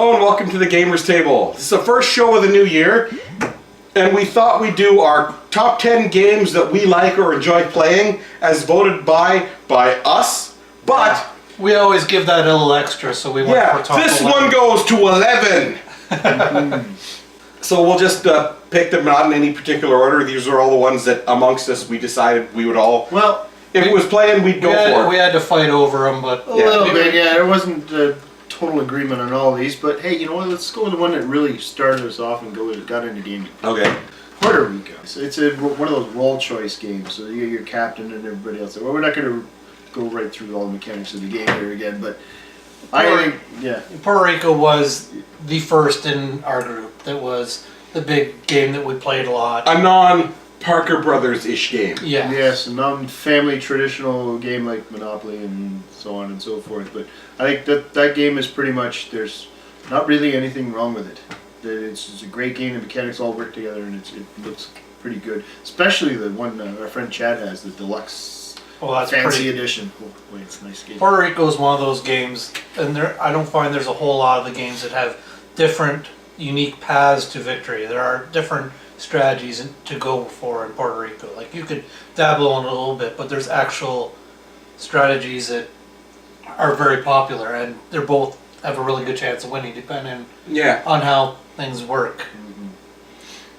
Hello and welcome to the Gamers Table. This is the first show of the new year, and we thought we'd do our top 10 games that we like or enjoy playing as voted by us, but... We always give that a little extra, so we went for top this 11. one goes to 11! So we'll just pick them not in any particular order. These are all the ones that amongst us we decided we would all... Well, if it was playing, we'd go for it. We had to fight over them, but... a little bit, yeah. There wasn't total agreement on all these, but hey, you know what? Let's go with the one that really started us off and got into gaming. Okay. Puerto Rico. So it's one of those role choice games. So you're your captain and everybody else. Well, we're not going to go right through all the mechanics of the game here again, but I think, yeah. Puerto Rico was the first in our group. That was the big game that we played a lot. A non-Parker Brothers-ish game. Yeah. Yes, a non-family traditional game like Monopoly and so on and so forth. But I think that game is pretty much, there's not really anything wrong with it. It's a great game, the mechanics all work together, and it looks pretty good. Especially the one our friend Chad has, the deluxe That's fancy edition. Oh, boy, it's a nice game. Puerto Rico is one of those games, and I don't find there's a whole lot of the games that have different, unique paths to victory. There are different strategies to go for in Puerto Rico. Like, you could dabble in it a little bit, but there's actual strategies that are very popular, and they're both have a really good chance of winning depending on how things work. Mm-hmm.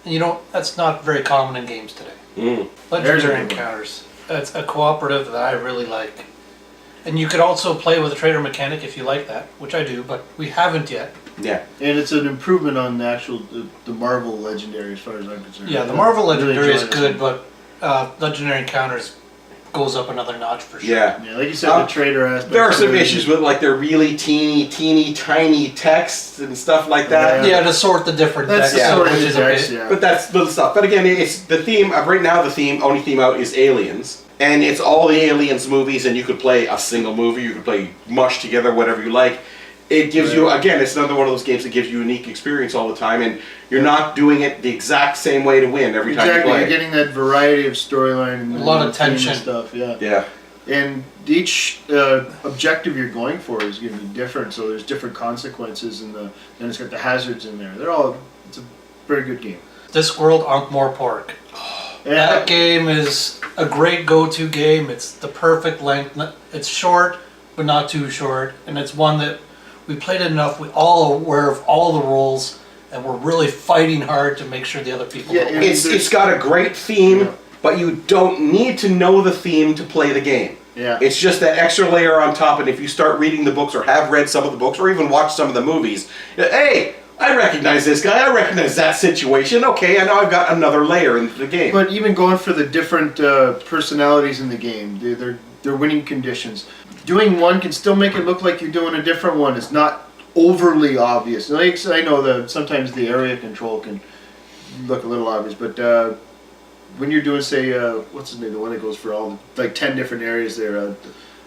And you know, that's not very common in games today. Legendary Encounters. It's a cooperative that I really like. And you could also play with a trader mechanic if you like that, which I do, but we haven't yet. Yeah. And it's an improvement on the Marvel Legendary as far as I'm concerned. Yeah, the Marvel Legendary is good, but Legendary Encounters goes up another notch for sure. Yeah. Yeah, like you said, the trader aspect. There are some issues with like their really teeny tiny texts and stuff like that. Yeah, to sort the different decks, which is a bit. But that's little stuff. But again, it's the theme right now. The only theme out is Aliens, and it's all the Aliens movies, and you could play a single movie, you could play mush together, whatever you like. It gives you, again, it's another one of those games that gives you a unique experience all the time, and you're not doing it the exact same way to win every time you play. You're getting that variety of storyline and a lot of tension and stuff. Yeah. Yeah. And each objective you're going for is going to be different, so there's different consequences, and then it's got the hazards in there. It's a very good game. Discworld Ankh-Morpork. That game is a great go-to game. It's the perfect length. It's short, but not too short, and it's one that we played it enough. We all aware of all the rules, and we're really fighting hard to make sure the other people don't win. It's got a great theme, but you don't need to know the theme to play the game. Yeah. It's just that extra layer on top, and if you start reading the books or have read some of the books or even watched some of the movies, hey, I recognize this guy, I recognize that situation, okay, and now I've got another layer into the game. But even going for the different personalities in the game, they're winning conditions. Doing one can still make it look like you're doing a different one. It's not overly obvious. Like, I know that sometimes the area control can look a little obvious, but when you're doing, say, what's his name, the one that goes for all, like 10 different areas there.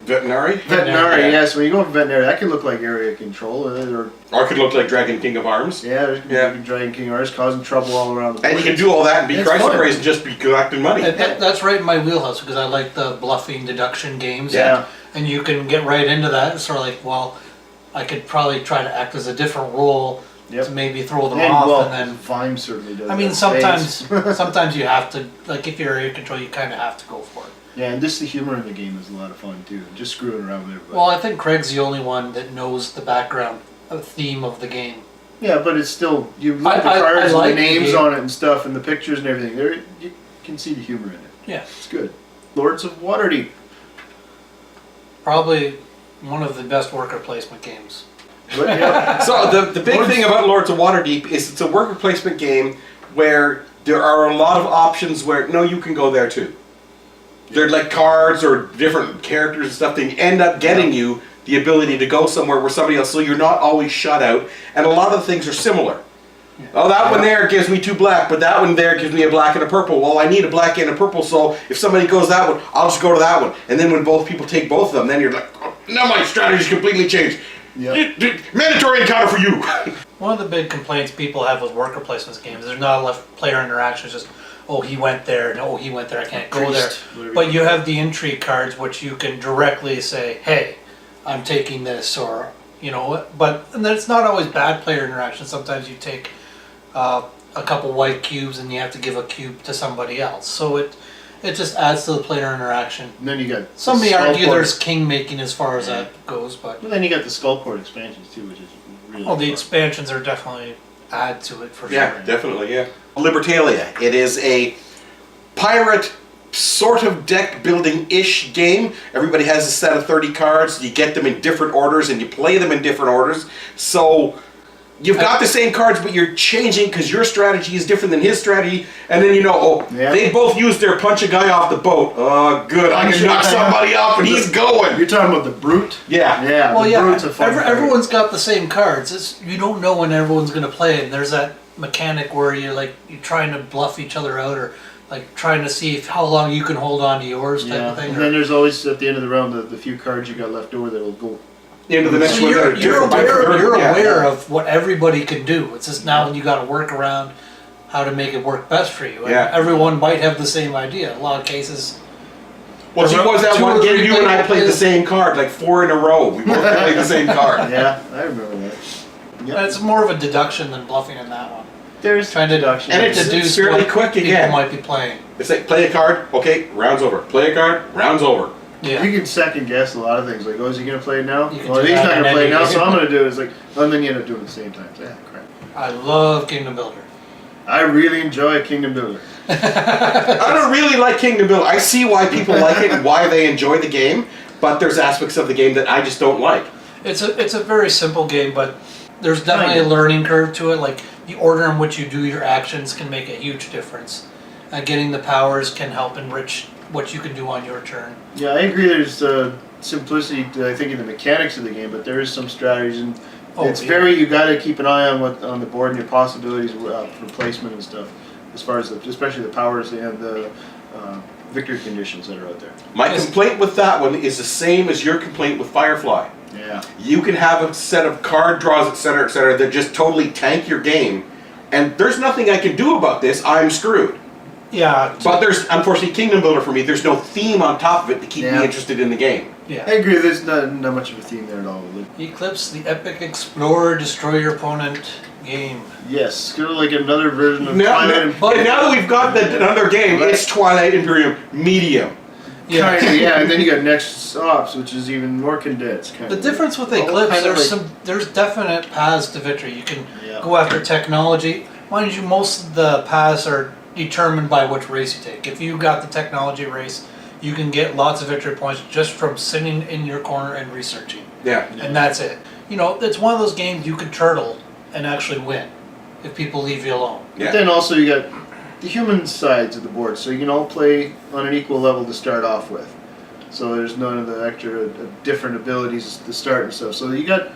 Veterinary? Veterinary, yes. When you go for veterinary, that can look like area control. Or it could look like Dragon King of Arms. Yeah, there's Dragon King of Arms causing trouble all around the place. And you can do all that and be Christ praise and just be collecting money. That's right in my wheelhouse, because I like the bluffing deduction games. Yeah. And you can get right into that. It's sort of like, well, I could probably try to act as a different role to maybe throw them off, and then Vime certainly does. I mean, sometimes you have to, like, if you're area control, you kind of have to go for it. Yeah, and the humor in the game is a lot of fun too. Just screwing around with everybody. Well, I think Craig's the only one that knows the background theme of the game. Yeah, but it's still, you look at the cards and the names on it and stuff, and the pictures and everything. You can see the humor in it. Yeah, it's good. Lords of Waterdeep. Probably one of the best worker placement games. But, yeah. So the big thing about Lords of Waterdeep is it's a worker placement game where there are a lot of options where, no, you can go there too. They're like cards or different characters and stuff. They end up getting you the ability to go somewhere where somebody else, so you're not always shut out. And a lot of the things are similar. Yeah. Oh, that one there gives me 2 black, but that one there gives me a black and a purple. Well, I need a black and a purple, so if somebody goes that one, I'll just go to that one. And then when both people take both of them, then you're like, oh, now my strategy's completely changed. Yep. Mandatory encounter for you. One of the big complaints people have with worker placements games, there's not enough player interaction. It's just, oh, he went there, no, he went there, I can't go there. But you have the intrigue cards, which you can directly say, hey, I'm taking this, or you know. But and then it's not always bad player interaction. Sometimes you take a couple white cubes and you have to give a cube to somebody else. So it just adds to the player interaction. And then you got Some may the argue Skullport. there's king making as far as that goes, but Well, then you got the Skullport expansions too, which is really well, the fun. expansions are definitely add to it for Yeah, sure. definitely, yeah. Libertalia. It is a pirate sort of deck building-ish game. Everybody has a set of 30 cards. You get them in different orders and you play them in different orders. So you've got the same cards, but you're changing because your strategy is different than his strategy. And then Yeah. they both use their punch a guy off the boat. Oh, good. I can knock somebody off and he's going. You're talking about the Brute? Yeah. Yeah, Well, the yeah, Brute's a fun card. everyone's got the same cards. You don't know when everyone's going to play it. And there's that mechanic where you're trying to bluff each other out, or like trying to see how long you can hold on to yours type Yeah, of thing. and then there's always at the end of the round the few cards you got left over that will go. Into the next So one. that are you're different by third. aware Yeah, aware yeah. of what everybody can do. It's just now you got to work around how to make it work best for you. And Yeah. everyone might have the same idea. In a lot of cases, Well, see, was that Two one or game three you and I players. played the same card, like 4 in a row. We both played the same card. Yeah, I remember that. Yep. it's more of a deduction than bluffing in that one. There's Trying to deduction. And it's deduce fairly what quick people again. might be playing. It's like play a card, okay, round's over. Play a card, round's over. Yeah. You can second guess a lot of things. Like, oh, is he gonna play it now? You can Well, do he's that not in gonna play it any now, so game. I'm gonna do it. It's like, oh, and then you end up doing it at the same time. It's like, ah, crap. I love Kingdom Builder. I really enjoy Kingdom Builder. I don't really like Kingdom Builder. I see why people like it and why they enjoy the game, but there's aspects of the game that I just don't like. It's a very simple game, but there's definitely Kinda. a learning curve to it. Like the order in which you do your actions can make a huge difference. Getting the powers can help enrich what you can do on your turn. Yeah, I agree. There's simplicity, to, I think, in the mechanics of the game, but there is some strategies, and it's yeah. very. You got to keep an eye on what on the board and your possibilities for placement and stuff, as far as especially the powers and the victory conditions that are out there. My Yes. complaint with that one is the same as your complaint with Firefly. Yeah. You can have a set of card draws, etc., that just totally tank your game, and there's nothing I can do about this. I'm screwed. Yeah. But there's, unfortunately, Kingdom Builder for me, there's no theme on top of it to keep Yeah. me interested in the game. I Yeah. agree. There's not much of a theme there at all. Eclipse, the epic explorer, destroy your opponent game. Yes, kind of like another version of Now, Twilight now, Imperium. and now that we've got another game, it's Twilight Imperium Medium. Yeah. Kinda, yeah, and then you got Next Ops, which is even more condensed. Kind The of. difference with All Eclipse, kind of there's definite paths to victory. You can Yeah. go after technology. Mind you, most of the paths are determined by which race you take. If you got the technology race, you can get lots of victory points just from sitting in your corner and researching. Yeah. And that's it. You know, it's one of those games you could turtle and actually win if people leave you alone. But Yeah. then also you got the human sides of the board, so you can all play on an equal level to start off with. So there's none of the extra different abilities to start and stuff. So you got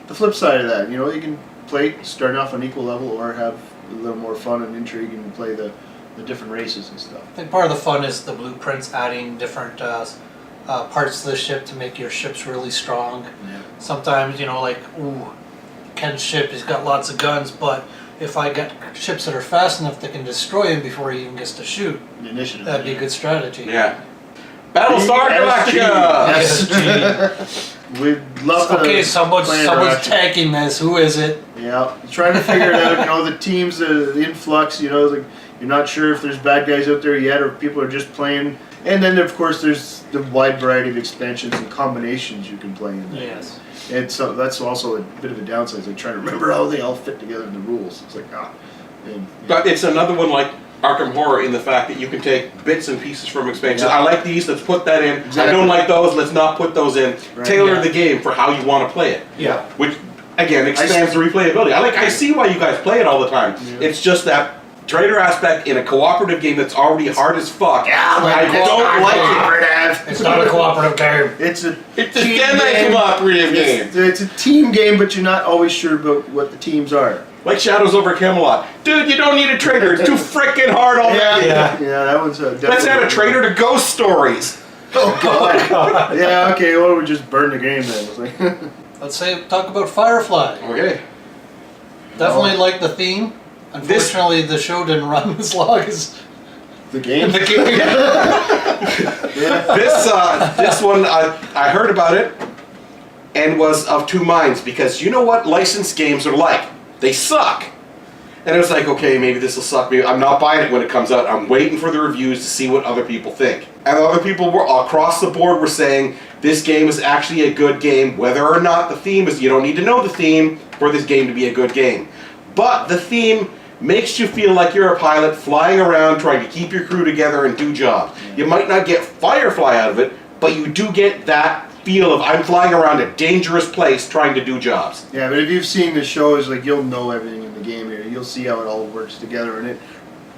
the flip side of that. You know, you can play starting off on equal level, or have a little more fun and intrigue and play the different races and stuff. I think part of the fun is the blueprints, adding different parts to the ship to make your ships really strong. Yeah. Sometimes, you know, like, ooh, Ken's ship, he's got lots of guns, but if I get ships that are fast enough that can destroy him before he even gets to shoot, The initiative. that'd be a good strategy. Yeah. Battlestar Galactica! Yes. We'd love to Okay, someone's play interaction. tanking this. Who is it? Yeah, trying to figure it out. You know, the teams, the influx. You know, like you're not sure if there's bad guys out there yet, or if people are just playing. And then, of course, there's the wide variety of expansions and combinations you can play in there. Yes. And so that's also a bit of a downside. It's like trying to remember how they all fit together in the rules. It's like and, But it's another one like Arkham Horror in the fact that you can take bits and pieces from expansions. Yeah. I like these, let's put that in. I Exactly. don't like those, let's not put those in. Right. Tailor Yeah. the game for how you want to play it. Yeah. Which, again, expands the replayability. I see why you guys play it all the time. Yeah. It's just that trader aspect in a cooperative game that's already hard as fuck. I it's don't not like it. cooperative. It's not a cooperative game. It's a It's a team semi-cooperative game. It's a team game, but you're not always sure about what the teams are. Like Shadows over Camelot. Dude, you don't need a trader. It's too freaking hard already. Yeah. Yeah, that one's definitely. Let's add a trader to Ghost Stories. Oh god. Yeah, okay. Well, we just burn the game then. It's like Let's say talk about Firefly. Okay. Definitely like the theme. Unfortunately, the show didn't run as long as the game. The game. Yeah. This one, I heard about it. and was of two minds, because you know what licensed games are like. They suck. And it was like, okay, maybe this will suck me. I'm not buying it when it comes out. I'm waiting for the reviews to see what other people think. And other people were across the board were saying this game is actually a good game, whether or not the theme is. You don't need to know the theme for this game to be a good game. But the theme makes you feel like you're a pilot flying around trying to keep your crew together and do jobs. You might not get Firefly out of it, but you do get that feel of I'm flying around a dangerous place trying to do jobs. Yeah, but if you've seen the shows, like, you'll know everything in the game here. You'll see how it all works together, and it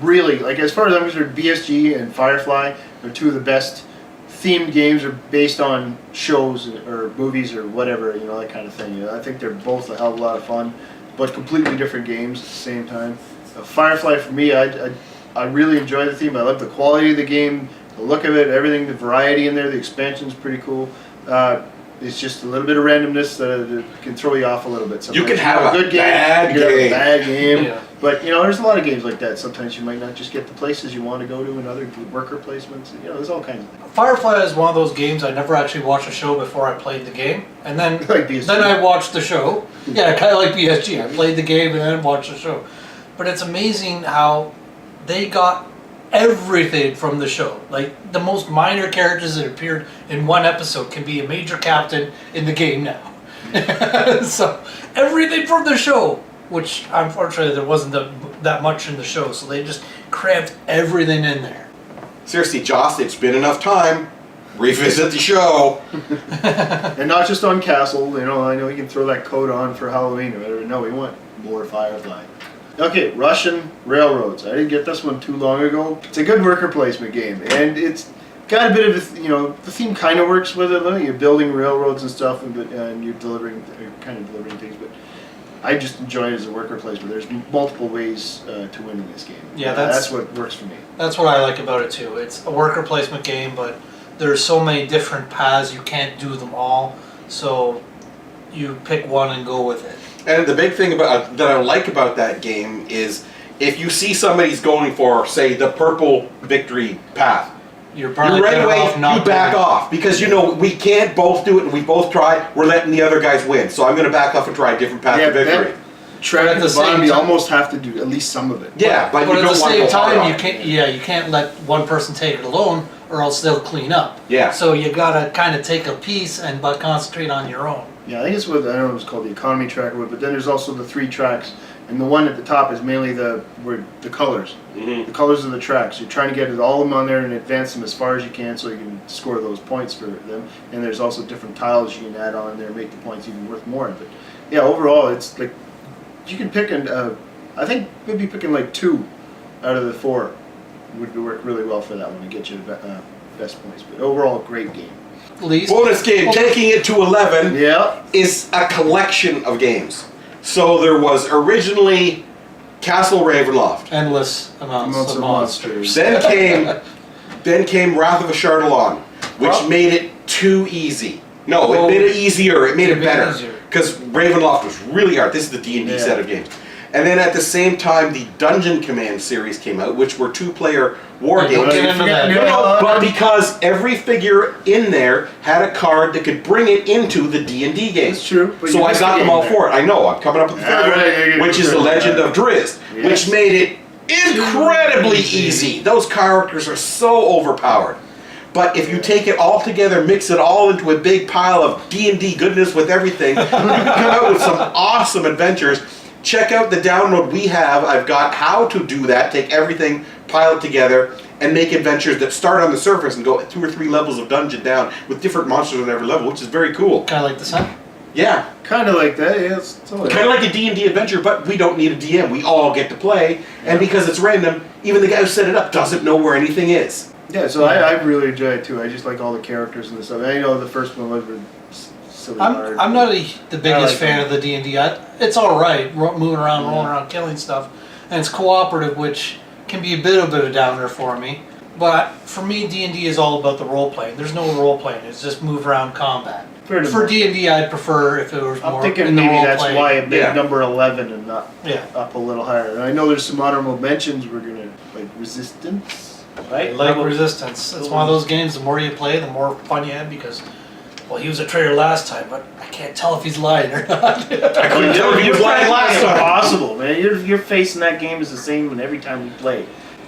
really, like, as far as I'm concerned, BSG and Firefly are two of the best themed games, are based on shows or movies or whatever, you know, that kind of thing. You know, I think they're both a hell of a lot of fun, but completely different games at the same time. Firefly, for me, I really enjoy the theme. I love the quality of the game, the look of it, everything, the variety in there. The expansion's pretty cool. It's just a little bit of randomness that can throw you off a little bit. Sometimes You can have a good bad game, you can have a game. bad game. Yeah. But, you know, there's a lot of games like that. Sometimes you might not just get the places you want to go to and other worker placements. You know, there's all kinds of things. Firefly is one of those games I never actually watched a show before I played the game, and then Like BSG. then I watched the show. Yeah, kind of like BSG. I played the game and then watched the show. But it's amazing how they got everything from the show. Like, the most minor characters that appeared in one episode can be a major captain in the game now. So everything from the show, which unfortunately there wasn't that much in the show, so they just crammed everything in there. Seriously, Joss, it's been enough time. Revisit the show. And not just on Castle. You know, I know you can throw that coat on for Halloween or whatever. No, we want more Firefly. Okay, Russian Railroads. I didn't get this one too long ago. It's a good worker placement game, and it's got a bit of a, you know, the theme kind of works with it. You're building railroads and stuff, and you're kind of delivering things. But I just enjoy it as a worker placement. There's multiple ways to win in this game. Yeah, that's what works for me. That's what I like about it too. It's a worker placement game, but there's so many different paths, you can't do them all. So you pick one and go with it. And the big thing about that I like about that game is if you see somebody's going for, say, the purple victory path, You're you probably right better away off not you back doing it. off because you know we can't both do it and we both try. We're letting the other guys win, so I'm going to back off and try a different path to victory. Track But at at the the bottom, same you time- almost have to do at least some of it. Yeah, but you But at don't the want to same go hard time, on you it. can't. Yeah, you can't let one person take it alone, or else they'll clean up. Yeah. So you gotta kind of take a piece but concentrate on your own. Yeah, I think it's what, I don't know if it's called the economy track or what, but then there's also the 3 tracks, and the one at the top is mainly the colors. Mhm. The colors of the tracks. You're trying to get all of them on there and advance them as far as you can so you can score those points for them. And there's also different tiles you can add on there, make the points even worth more. But yeah, overall, it's like you can pick I think maybe picking like 2 out of the 4 would work really well for that one and get you the best points. But overall, great game. Least Bonus game, taking it to 11, Yeah. is a collection of games. So there was originally Castle Ravenloft. endless amounts of monsters. Then came Wrath of Ashardalon, which Well- made it too easy. No, Well, it made it easier. It made it it made it better. easier. Because Ravenloft was really hard. This is the D&D Yeah. set of games. And then at the same time, the Dungeon Command series came out, which were 2-player war Yeah, games. don't get into that. No, But because every figure in there had a card that could bring it into the D&D game. That's true, but So you I missed got the them game all there. for it. I know, I'm coming up with the third Alright, one, yeah, which is the good. Legend of Drizzt, Yes. which made it incredibly Easy. easy. Those characters are so overpowered. But if you take it all together, mix it all into a big pile of D&D goodness with everything, you can come out with some awesome adventures. Check out the download we have. I've got how to do that. Take everything, pile it together, and make adventures that start on the surface and go 2 or 3 levels of dungeon down with different monsters on every level, which is very cool. Kind of like the sun. Yeah, Kind of like that, yeah. It's all kind of like a D&D adventure, but we don't need a DM. We all get to play, and because it's random, even the guy who set it up doesn't know where anything is. Yeah, so I really enjoy it too. I just like all the characters and the stuff. I know the first one was silly hard. I'm not the biggest like fan them. of the D&D. It's all right, moving around, rolling around, killing stuff, and it's cooperative, which can be a bit of a downer for me. But for me, D&D is all about the role playing. There's no role playing. It's just move around combat. Fair For enough. D&D, I'd prefer if it was I'm more thinking in the maybe role that's playing. why it made Yeah. number 11 and not Yeah. up a little higher. And I know there's some honorable mentions. We're gonna like Resistance, I right? like Resistance. It's one of those games. The more you play, the more fun you have because, well, he was a traitor last time, but I can't tell if he's lying or not. I couldn't tell if he was lying last It's time. impossible, man. Your face in that game is the same every time we play.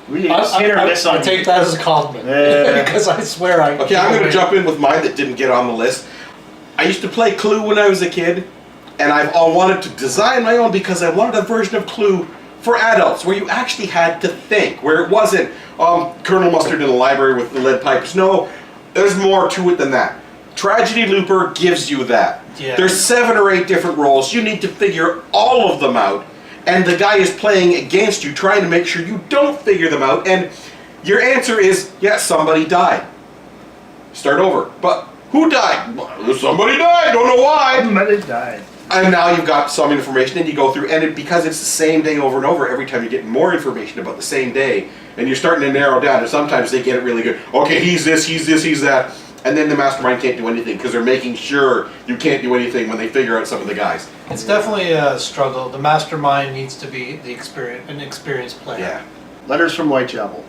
We it's hit or miss on I take you. that as a compliment Yeah. because I swear I. Okay, I'm going to jump in with mine that didn't get on the list. I used to play Clue when I was a kid, and I've all wanted to design my own because I wanted a version of Clue for adults where you actually had to think, where it wasn't Colonel Mustard in the library with the lead pipes. No, there's more to it than that. Tragedy Looper gives you that. Yeah. There's 7 or 8 different roles. You need to figure all of them out, and the guy is playing against you, trying to make sure you don't figure them out, and your answer is, yes, somebody died. Start over. But who died? Well, somebody died, don't know why. Somebody died. And now you've got some information, and you go through, and because it's the same day over and over, every time you get more information about the same day, and you're starting to narrow down, and sometimes they get it really good. Okay, he's this, he's that. And then the mastermind can't do anything because they're making sure you can't do anything when they figure out some of the guys. It's definitely a struggle. The mastermind needs to be an experienced player. Yeah. Letters from Whitechapel.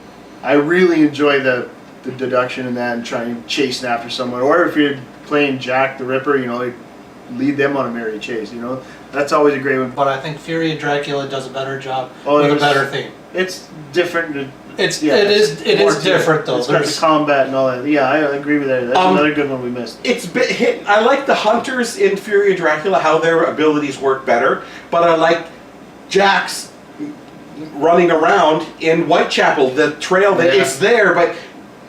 I really enjoy the deduction in that and trying chasing after someone. Or if you're playing Jack the Ripper, you know, lead them on a merry chase. You know, that's always a great one. But I think Fury of Dracula does a better job Oh, with it a was- better theme. It's different. It more is to different though. It's got the There's combat and all that. Yeah, I agree with that. That's another good one we missed. It's bit hit. I like the hunters in Fury of Dracula, how their abilities work better, but I like Jack's running around in Whitechapel, the trail that Yeah. it's there, but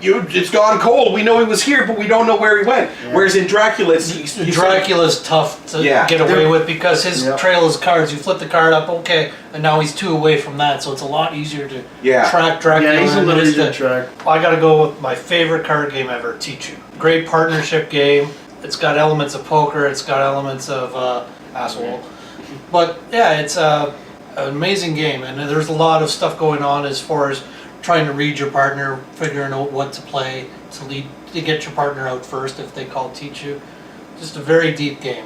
it's gone cold. We know he was here, but we don't know where he went. Yeah. Whereas in Dracula, it's Dracula's tough to Yeah. get away with because his Yeah. trail is cards. You flip the card up, okay, and now he's 2 away from that, so it's a lot easier to Yeah. track Dracula. Yeah, he's a than it little is easier to to- track. I gotta go with my favorite card game ever, Tichu. Great partnership game. It's got elements of poker. It's got elements of asshole. But yeah, it's an amazing game, and there's a lot of stuff going on as far as trying to read your partner, figuring out what to play to get your partner out first if they call Tichu. Just a very deep game.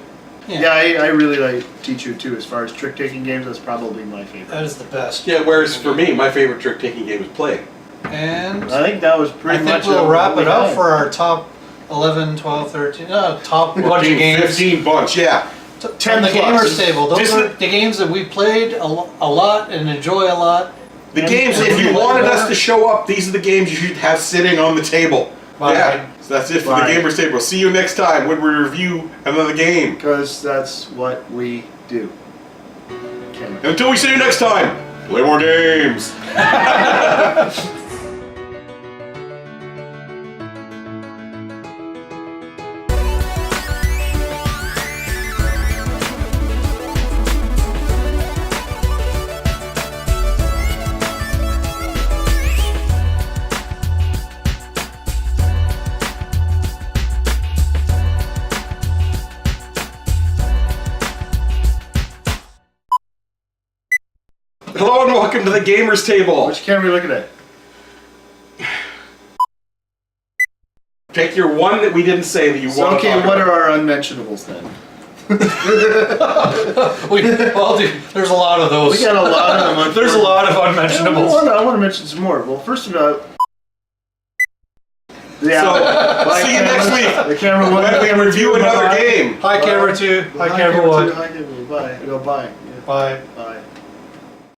Yeah, I really like Tichu too. As far as trick taking games, that's probably my favorite. That is the best. Yeah, whereas for me, my favorite trick-taking game is Play. And I think that was I pretty think much. we'll wrap what it we up had. for our top 11, 12, 13, top bunch of games. 15 bunch, yeah. 10 the plus. Gamers Table. Those Just are the- the games that we played a lot and enjoy a lot. The And- games, and if we you play wanted more. us to show up, these are the games you should have sitting on the table. Bye. Yeah, so that's it for Bye. the Gamers Table. See you next time when we review another game. Because that's what we do. Okay. Until we see you next time, play more games. Hello and welcome to the Gamers Table. Which camera are you looking at? Pick your one that we didn't say that you So, want okay, to talk what about. are our unmentionables then? Well, dude, there's a lot of those. We got a lot of them. There's a lot of I unmentionables. want to mention some more. Well, first of all, yeah. So, Bye, see you next cameras. week The camera one. when we camera review two, another bye. game. Hi, camera 2. Hi, camera 1. Hi, camera. Bye. Go bye. Yeah. Bye. Bye.